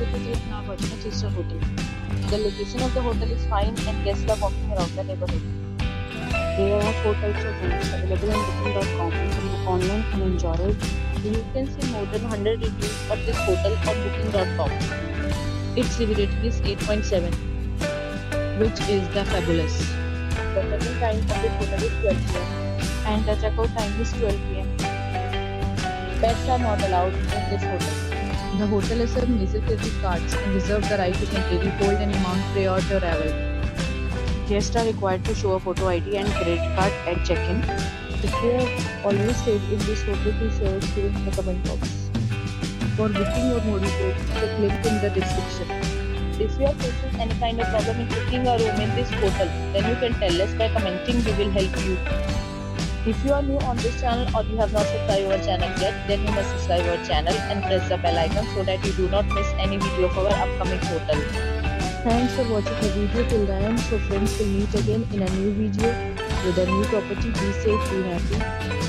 it is in our budget 3-star hotel. The location of the hotel is fine and guests are walking around the neighborhood. There are 4 types of rooms available on booking.com. You can book online and enjoy it. You can see more than 100 reviews of this hotel on booking.com. Its review rating is 8.7, which is the fabulous. The check-in time of this hotel is 12 p.m. and the checkout time is 12 p.m. Pets are not allowed in this hotel. The hotel accepts major credit cards and reserves the right to temporarily hold an amount prior to arrival. Guests are required to show a photo ID and credit card at check-in. If you have already stayed in this hotel, please share it in the comment box. For booking or more details, check link in the description. If you are facing any kind of problem in booking a room in this hotel, then you can tell us by commenting. We will help you. If you are new on this channel or you have not subscribed our channel yet, then you must subscribe our channel and press the bell icon so that you do not miss any video of our upcoming hotel. Thanks for watching the video till the end. So friends, will meet again in a new video with a new property. Be safe, be happy.